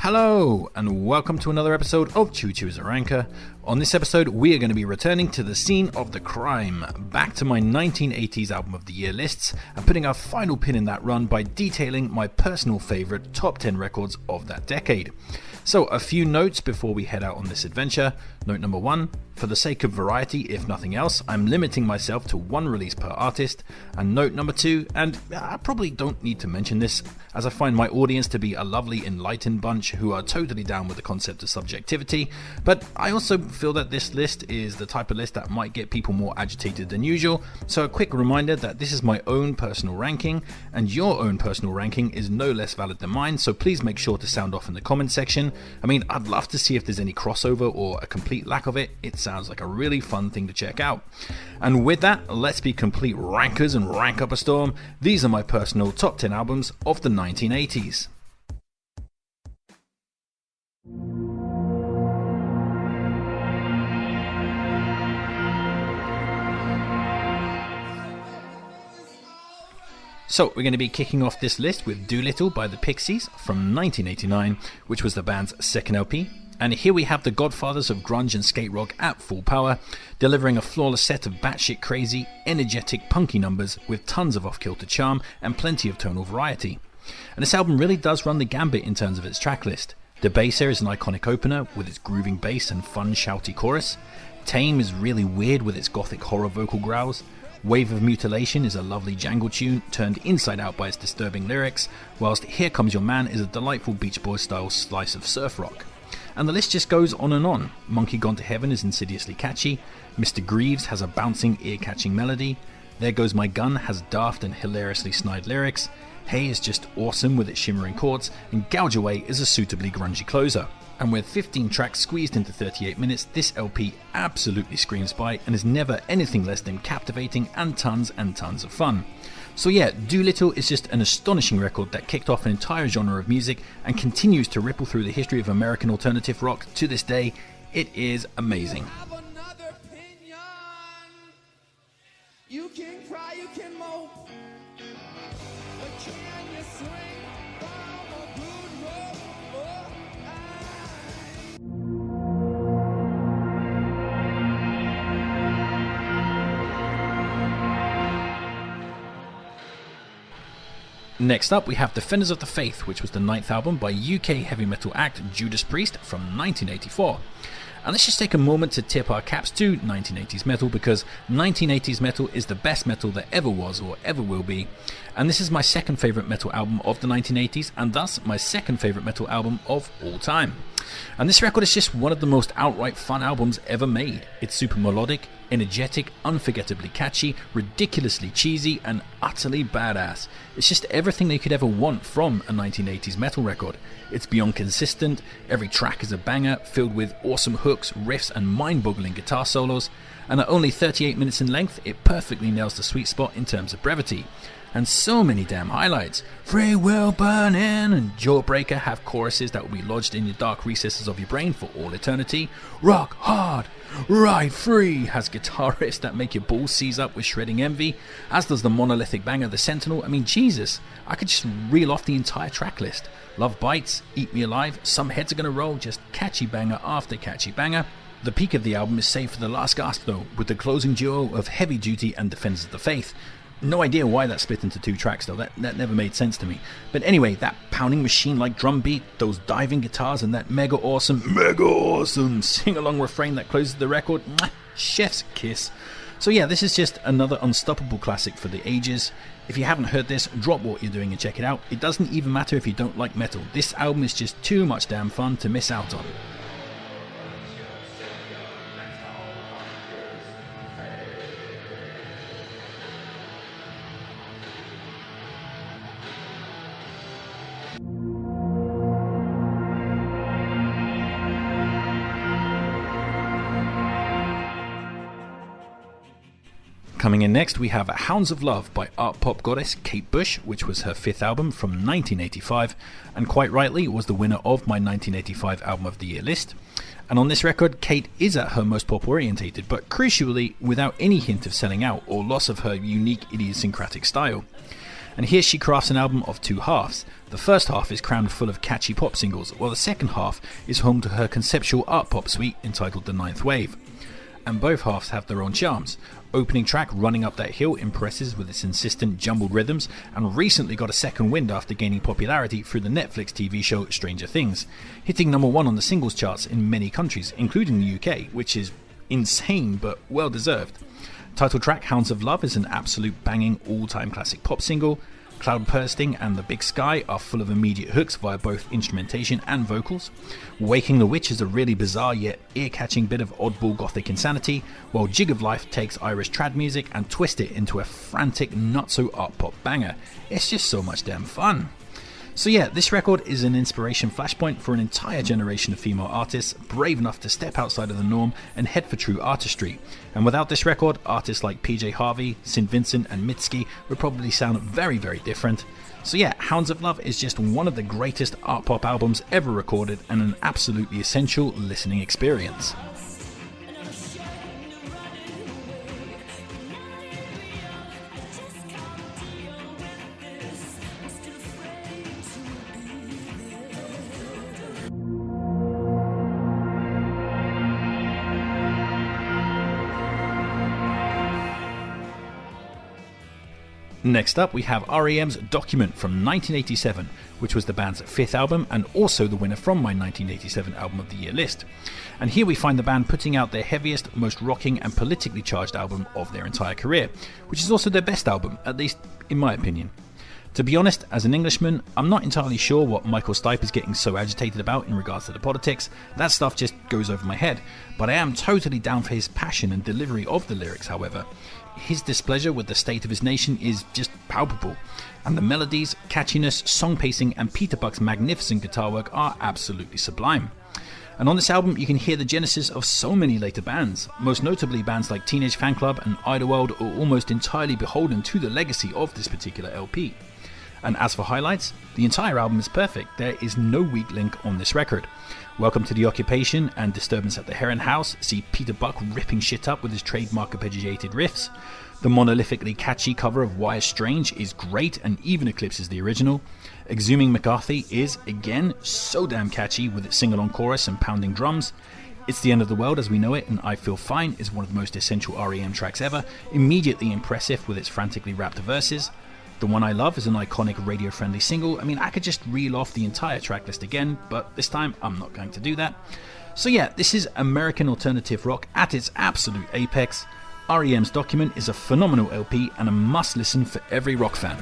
Hello, and welcome to another episode of Chuchu is a Ranker. On this episode, we are going to be returning to the scene of the crime, back to my 1980s Album of the Year lists, and putting our final pin in that run by detailing my personal favourite top 10 records of that decade. So, a few notes before we head out on this adventure. Note number 1, for the sake of variety, if nothing else, I'm limiting myself to one release per artist. And note number 2, and I probably don't need to mention this, as I find my audience to be a lovely, enlightened bunch who are totally down with the concept of subjectivity, but I also feel that this list is the type of list that might get people more agitated than usual. So a quick reminder that this is my own personal ranking, and your own personal ranking is no less valid than mine, so please make sure to sound off in the comment section. I mean, I'd love to see if there's any crossover or a complete lack of it. It sounds like a really fun thing to check out. And with that, let's be complete rankers and rank up a storm. These are my personal top 10 albums of the 1980s. So we're going to be kicking off this list with Doolittle by the Pixies from 1989, which was the band's second LP. And here we have the godfathers of grunge and skate rock at full power, delivering a flawless set of batshit crazy, energetic, punky numbers with tons of off-kilter charm and plenty of tonal variety. And this album really does run the gambit in terms of its track list. The bass here is an iconic opener with its grooving bass and fun shouty chorus. Tame is really weird with its gothic horror vocal growls. Wave of Mutilation is a lovely jangle tune turned inside out by its disturbing lyrics, whilst Here Comes Your Man is a delightful Beach Boys style slice of surf rock. And the list just goes on and on. Monkey Gone to Heaven is insidiously catchy, Mr. Greaves has a bouncing ear-catching melody, There Goes My Gun has daft and hilariously snide lyrics, Hey is just awesome with its shimmering chords, and Gouge Away is a suitably grungy closer. And with 15 tracks squeezed into 38 minutes, this LP absolutely screams by and is never anything less than captivating and tons of fun. So yeah, Doolittle is just an astonishing record that kicked off an entire genre of music and continues to ripple through the history of American alternative rock to this day. It is amazing. You can cry, you can mope, but can you swing from a good rope? Next up, we have Defenders of the Faith, which was the 9th album by UK heavy metal act Judas Priest from 1984. And let's just take a moment to tip our caps to 1980s metal, because 1980s metal is the best metal that ever was or ever will be. And this is my second favourite metal album of the 1980s, and thus my second favourite metal album of all time. And this record is just one of the most outright fun albums ever made. It's super melodic, energetic, unforgettably catchy, ridiculously cheesy, and utterly badass. It's just everything they could ever want from a 1980s metal record. It's beyond consistent, every track is a banger, filled with awesome hooks, riffs, and mind-boggling guitar solos, and at only 38 minutes in length, it perfectly nails the sweet spot in terms of brevity. And so many damn highlights. Free Will Burning and Jawbreaker have choruses that will be lodged in the dark recesses of your brain for all eternity. Rock Hard, Ride Free has guitar riffs that make your balls seize up with shredding envy, as does the monolithic banger The Sentinel. I mean, Jesus, I could just reel off the entire track list. Love Bites, Eat Me Alive, Some Heads Are Gonna Roll, just catchy banger after catchy banger. The peak of the album is saved for the last gasp though, with the closing duo of Heavy Duty and Defenders of the Faith. No idea why that split into 2 tracks though, that never made sense to me. But anyway, that pounding machine-like drum beat, those diving guitars, and that mega awesome sing-along refrain that closes the record, chef's kiss. So yeah, this is just another unstoppable classic for the ages. If you haven't heard this, drop what you're doing and check it out. It doesn't even matter if you don't like metal. This album is just too much damn fun to miss out on. Coming in next, we have Hounds of Love by art pop goddess Kate Bush, which was her 5th album from 1985, and quite rightly was the winner of my 1985 Album of the Year list. And on this record, Kate is at her most pop orientated, but crucially without any hint of selling out or loss of her unique idiosyncratic style. And here she crafts an album of two halves. The first half is crammed full of catchy pop singles, while the second half is home to her conceptual art pop suite entitled The Ninth Wave. And both halves have their own charms. Opening track Running Up That Hill impresses with its insistent jumbled rhythms, and recently got a second wind after gaining popularity through the Netflix TV show Stranger Things, hitting number 1 on the singles charts in many countries, including the UK, which is insane but well deserved. Title track Hounds of Love is an absolute banging all-time classic pop single. Cloud Bursting and The Big Sky are full of immediate hooks via both instrumentation and vocals. Waking the Witch is a really bizarre yet ear-catching bit of oddball gothic insanity, while Jig of Life takes Irish trad music and twists it into a frantic not-so-art pop banger. It's just so much damn fun. So yeah, this record is an inspiration flashpoint for an entire generation of female artists brave enough to step outside of the norm and head for true artistry. And without this record, artists like PJ Harvey, St. Vincent and Mitski would probably sound very, very different. So yeah, Hounds of Love is just one of the greatest art pop albums ever recorded and an absolutely essential listening experience. Next up we have r.e.m's Document from 1987, which was the band's 5th album and also the winner from my 1987 Album of the Year list. And here we find the band putting out their heaviest, most rocking and politically charged album of their entire career, which is also their best album, at least in my opinion. To be honest, as an Englishman, I'm not entirely sure what Michael Stipe is getting so agitated about in regards to the politics. That stuff just goes over my head, but I am totally down for his passion and delivery of the lyrics, however. His displeasure with the state of his nation is just palpable, and the melodies, catchiness, song pacing and Peter Buck's magnificent guitar work are absolutely sublime. And on this album you can hear the genesis of so many later bands, most notably bands like Teenage Fanclub and Idlewild are almost entirely beholden to the legacy of this particular LP. And as for highlights, the entire album is perfect, there is no weak link on this record. Welcome to the Occupation and Disturbance at the Heron House see Peter Buck ripping shit up with his trademark arpeggiated riffs. The monolithically catchy cover of Why Strange is great and even eclipses the original. Exhuming McCarthy is, again, so damn catchy with its sing-along chorus and pounding drums. It's the End of the World as we know it and I Feel Fine is one of the most essential r.e.m tracks ever, immediately impressive with its frantically rapped verses. The One I Love is an iconic radio-friendly single. I mean, I could just reel off the entire track list again, but this time I'm not going to do that. So yeah, this is American alternative rock at its absolute apex. r.e.m's Document is a phenomenal LP and a must-listen for every rock fan.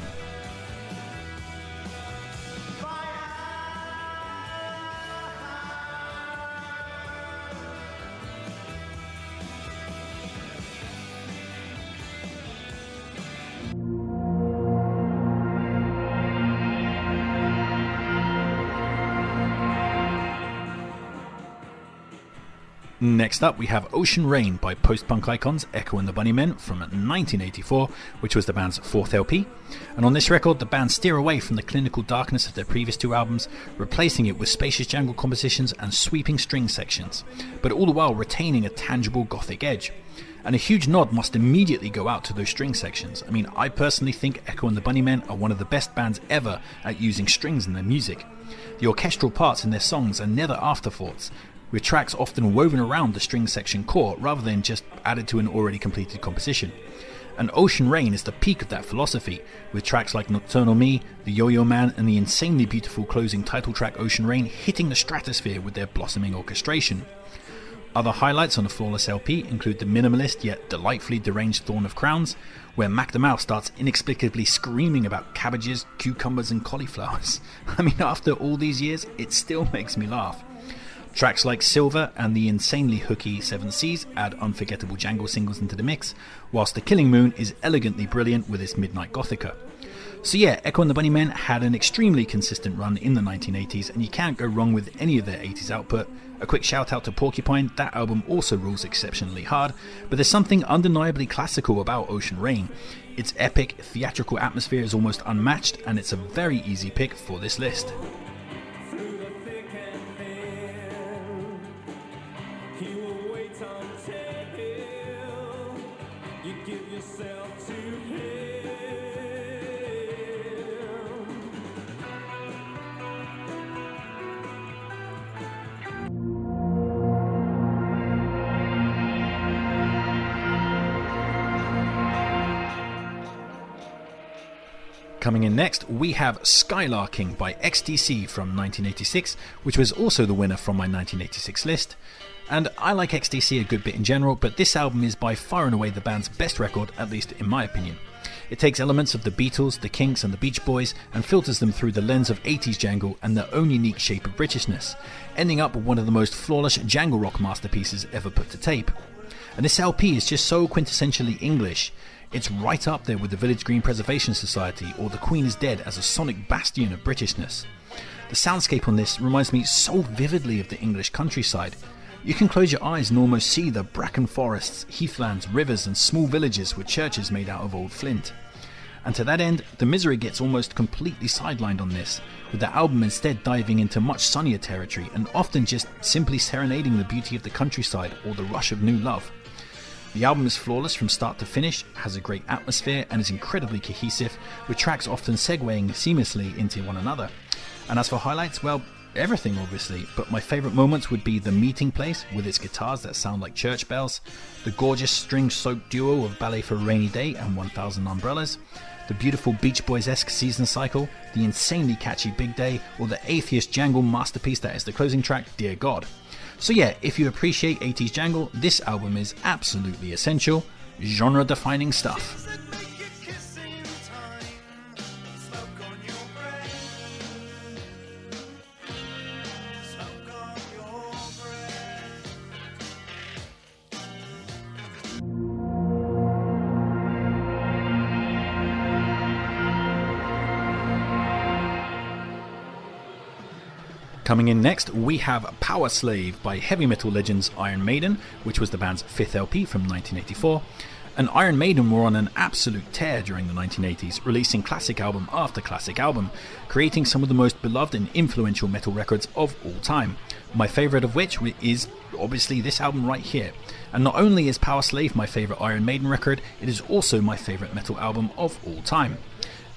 Next up we have Ocean Rain by post-punk icons Echo and the Bunnymen from 1984, which was the band's 4th LP. And on this record the band steer away from the clinical darkness of their previous 2 albums, replacing it with spacious jangle compositions and sweeping string sections, but all the while retaining a tangible gothic edge. And a huge nod must immediately go out to those string sections. I mean, I personally think Echo and the Bunnymen are one of the best bands ever at using strings in their music. The orchestral parts in their songs are never afterthoughts, with tracks often woven around the string section core rather than just added to an already completed composition. And Ocean Rain is the peak of that philosophy, with tracks like Nocturnal Me, The Yo-Yo Man and the insanely beautiful closing title track Ocean Rain hitting the stratosphere with their blossoming orchestration. Other highlights on the flawless LP include the minimalist yet delightfully deranged Thorn of Crowns, where Mac the Mouse starts inexplicably screaming about cabbages, cucumbers and cauliflowers. I mean, after all these years, it still makes me laugh. Tracks like Silver and the insanely hooky Seven Seas add unforgettable jangle singles into the mix, whilst The Killing Moon is elegantly brilliant with its midnight gothica. So yeah, Echo and the Bunnymen had an extremely consistent run in the 1980s and you can't go wrong with any of their 80s output. A quick shout out to Porcupine, that album also rules exceptionally hard, but there's something undeniably classical about Ocean Rain. Its epic, theatrical atmosphere is almost unmatched and it's a very easy pick for this list. Coming in next, we have Skylarking by XTC from 1986, which was also the winner from my 1986 list. And I like XTC a good bit in general, but this album is by far and away the band's best record, at least in my opinion. It takes elements of the Beatles, the Kinks and the Beach Boys and filters them through the lens of 80s jangle and their own unique shape of Britishness, ending up with one of the most flawless jangle rock masterpieces ever put to tape. And this LP is just so quintessentially English. It's right up there with the Village Green Preservation Society or The Queen is Dead as a sonic bastion of Britishness. The soundscape on this reminds me so vividly of the English countryside. You can close your eyes and almost see the bracken forests, heathlands, rivers and small villages with churches made out of old flint. And to that end, The Misery gets almost completely sidelined on this, with the album instead diving into much sunnier territory and often just simply serenading the beauty of the countryside or the rush of new love. The album is flawless from start to finish, has a great atmosphere and is incredibly cohesive, with tracks often segueing seamlessly into one another. And as for highlights, well, everything obviously, but my favourite moments would be the meeting place with its guitars that sound like church bells, the gorgeous string-soaked duo of Ballet for a Rainy Day and 1000 Umbrellas, the beautiful Beach Boys-esque season cycle, the insanely catchy Big Day, or the atheist jangle masterpiece that is the closing track, Dear God. So yeah, if you appreciate 80s jangle, this album is absolutely essential, genre-defining stuff. Coming in next, we have Power Slave by heavy metal legends Iron Maiden, which was the band's fifth LP from 1984. And Iron Maiden were on an absolute tear during the 1980s, releasing classic album after classic album, creating some of the most beloved and influential metal records of all time. My favourite of which is obviously this album right here. And not only is Power Slave my favourite Iron Maiden record, it is also my favourite metal album of all time.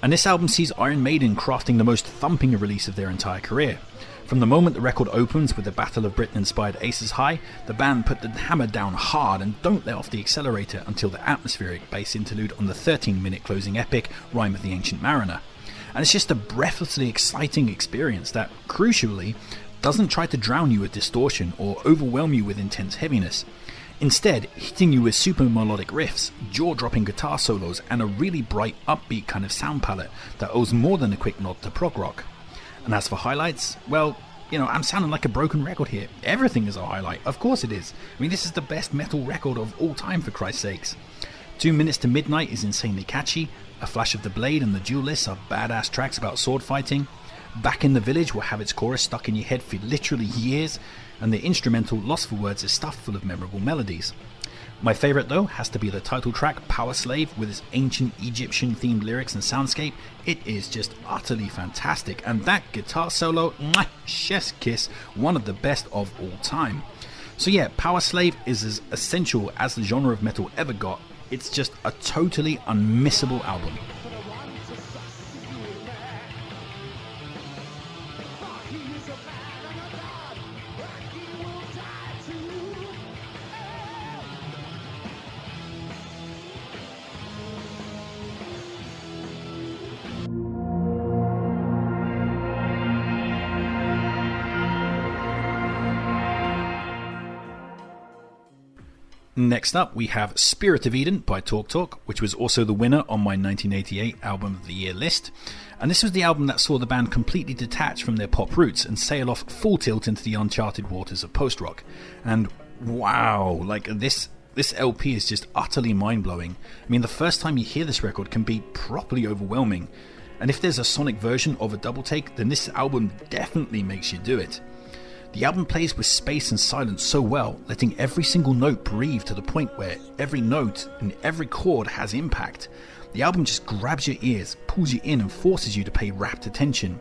And this album sees Iron Maiden crafting the most thumping release of their entire career. From the moment the record opens with the Battle of Britain inspired Aces High, the band put the hammer down hard and don't let off the accelerator until the atmospheric bass interlude on the 13-minute closing epic, Rime of the Ancient Mariner. And it's just a breathlessly exciting experience that, crucially, doesn't try to drown you with distortion or overwhelm you with intense heaviness. Instead, hitting you with super melodic riffs, jaw-dropping guitar solos and a really bright, upbeat kind of sound palette that owes more than a quick nod to prog rock. And as for highlights, well, I'm sounding like a broken record here. Everything is a highlight, of course it is. I mean, this is the best metal record of all time, for Christ's sakes. 2 Minutes to Midnight is insanely catchy, A Flash of the Blade and The Duelists are badass tracks about sword fighting, Back in the Village will have its chorus stuck in your head for literally years, and the instrumental Lost for Words is stuffed full of memorable melodies. My favourite though has to be the title track, Power Slave, with its ancient Egyptian themed lyrics and soundscape. It is just utterly fantastic, and that guitar solo, chef's kiss, one of the best of all time. So yeah, Power Slave is as essential as the genre of metal ever got. It's just a totally unmissable album. Next up, we have Spirit of Eden by Talk Talk, which was also the winner on my 1988 Album of the Year list. And this was the album that saw the band completely detach from their pop roots and sail off full tilt into the uncharted waters of post-rock. And wow, this LP is just utterly mind-blowing. I mean, the first time you hear this record can be properly overwhelming. And if there's a sonic version of a double take, then this album definitely makes you do it. The album plays with space and silence so well, letting every single note breathe to the point where every note and every chord has impact. The album just grabs your ears, pulls you in and forces you to pay rapt attention.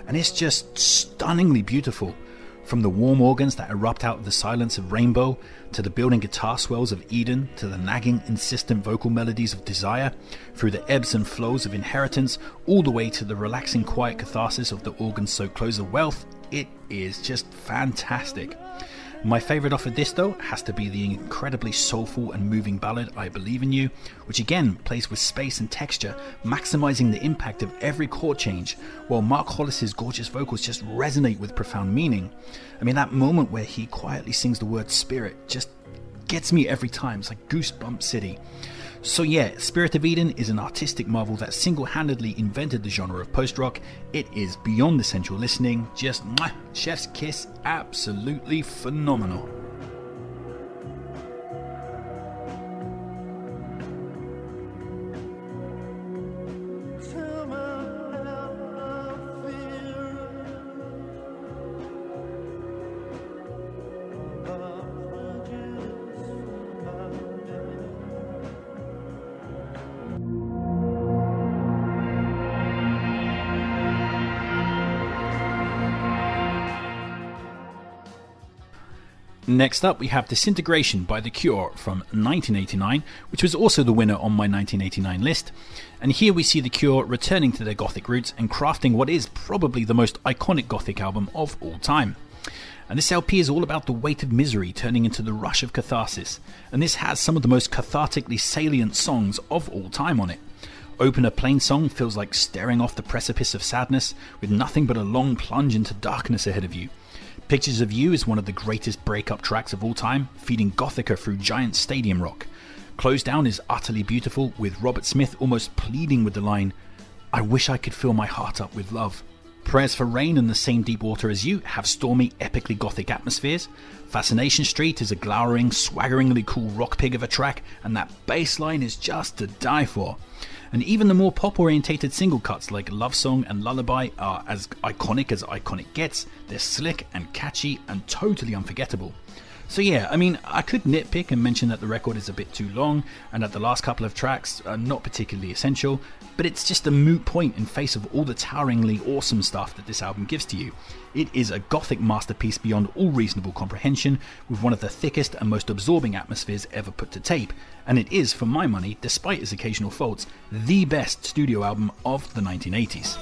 And it's just stunningly beautiful. From the warm organs that erupt out of the silence of Rainbow, to the building guitar swells of Eden, to the nagging, insistent vocal melodies of Desire, through the ebbs and flows of Inheritance, all the way to the relaxing quiet catharsis of the organ-soaked close of Wealth, it is just fantastic. My favourite off of this though has to be the incredibly soulful and moving ballad I Believe in You, which again plays with space and texture, maximising the impact of every chord change, while Mark Hollis's gorgeous vocals just resonate with profound meaning. I mean, that moment where he quietly sings the word spirit just gets me every time. It's like Goosebump City. So yeah, Spirit of Eden is an artistic marvel that single-handedly invented the genre of post-rock. It is beyond essential listening, just chef's kiss, absolutely phenomenal. Next up, we have Disintegration by The Cure from 1989, which was also the winner on my 1989 list. And here we see The Cure returning to their gothic roots and crafting what is probably the most iconic gothic album of all time. And this LP is all about the weight of misery turning into the rush of catharsis, and this has some of the most cathartically salient songs of all time on it. Open a Plain Song feels like staring off the precipice of sadness with nothing but a long plunge into darkness ahead of you. Pictures of You is one of the greatest breakup tracks of all time, feeding Gothica through giant stadium rock. Close Down is utterly beautiful, with Robert Smith almost pleading with the line, "I wish I could fill my heart up with love." Prayers for Rain and The Same Deep Water as You have stormy, epically gothic atmospheres. Fascination Street is a glowering, swaggeringly cool rock pig of a track, and that bass line is just to die for. And even the more pop-orientated single cuts like Love Song and Lullaby are as iconic gets. They're slick and catchy and totally unforgettable. So yeah, I mean, I could nitpick and mention that the record is a bit too long and that the last couple of tracks are not particularly essential, but it's just a moot point in face of all the toweringly awesome stuff that this album gives to you. It is a gothic masterpiece beyond all reasonable comprehension, with one of the thickest and most absorbing atmospheres ever put to tape, and it is, for my money, despite its occasional faults, the best studio album of the 1980s.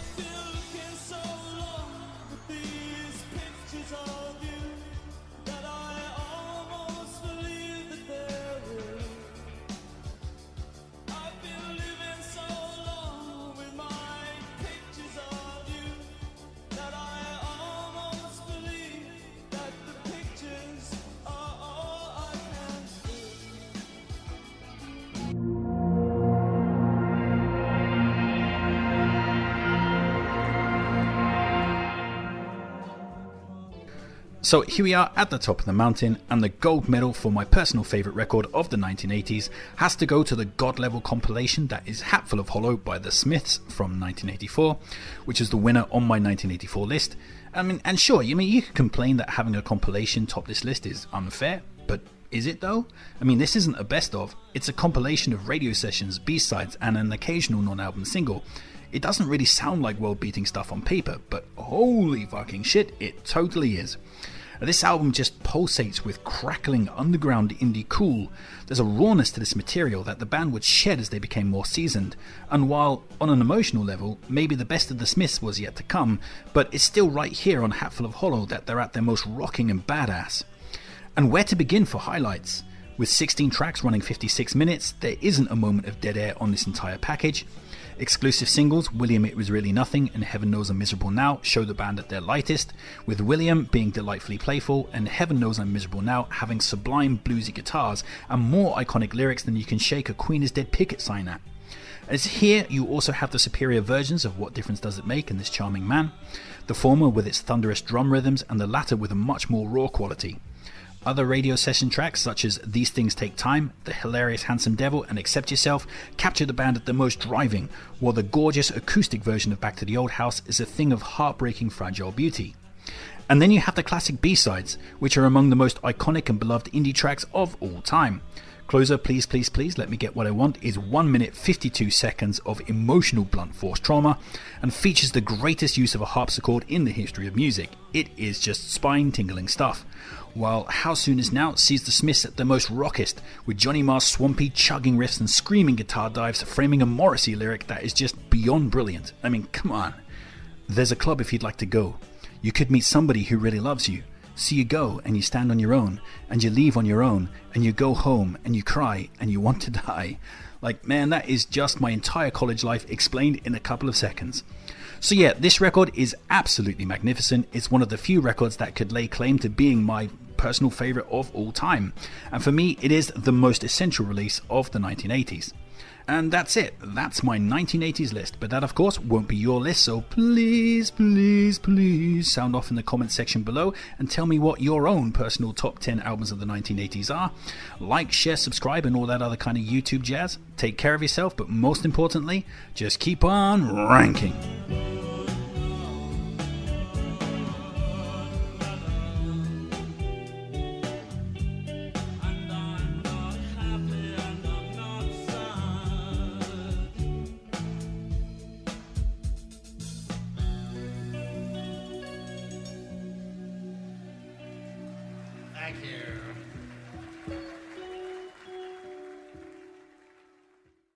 So here we are at the top of the mountain, and the gold medal for my personal favourite record of the 1980s has to go to the God Level compilation that is Hatful of Hollow by The Smiths from 1984, which is the winner on my 1984 list. And sure, you could complain that having a compilation top this list is unfair, but is it though? This isn't a best of, it's a compilation of radio sessions, B-sides, and an occasional non-album single. It doesn't really sound like world-beating stuff on paper, but holy fucking shit, it totally is. This album just pulsates with crackling underground indie cool. There's a rawness to this material that the band would shed as they became more seasoned, and while on an emotional level maybe the best of the Smiths was yet to come, but it's still right here on Hatful of Hollow that they're at their most rocking and badass. And where to begin for highlights? With 16 tracks running 56 minutes, there isn't a moment of dead air on this entire package. Exclusive singles, William It Was Really Nothing and Heaven Knows I'm Miserable Now, show the band at their lightest, with William being delightfully playful and Heaven Knows I'm Miserable Now having sublime bluesy guitars and more iconic lyrics than you can shake a Queen is Dead picket sign at. As here, you also have the superior versions of What Difference Does It Make and This Charming Man, the former with its thunderous drum rhythms and the latter with a much more raw quality. Other radio session tracks such as These Things Take Time, The Hilarious Handsome Devil and Accept Yourself capture the band at their most driving, while the gorgeous acoustic version of Back to the Old House is a thing of heartbreaking fragile beauty. And then you have the classic B-sides, which are among the most iconic and beloved indie tracks of all time. Closer, Please Please Please Let Me Get What I Want is 1 minute 52 seconds of emotional blunt force trauma and features the greatest use of a harpsichord in the history of music. It is just spine-tingling stuff. While How Soon Is Now sees the Smiths at their most rockest, with Johnny Marr's swampy, chugging riffs and screaming guitar dives framing a Morrissey lyric that is just beyond brilliant. Come on. There's a club if you'd like to go. You could meet somebody who really loves you. So you go and you stand on your own, and you leave on your own, and you go home and you cry and you want to die. Like, man, that is just my entire college life explained in a couple of seconds. So yeah, this record is absolutely magnificent. It's one of the few records that could lay claim to being my personal favorite of all time. And for me, it is the most essential release of the 1980s. And that's it. That's my 1980s list. But that, of course, won't be your list. So please, please, please sound off in the comment section below and tell me what your own personal top 10 albums of the 1980s are. Like, share, subscribe, and all that other kind of YouTube jazz. Take care of yourself, but most importantly, just keep on ranking. Thank you.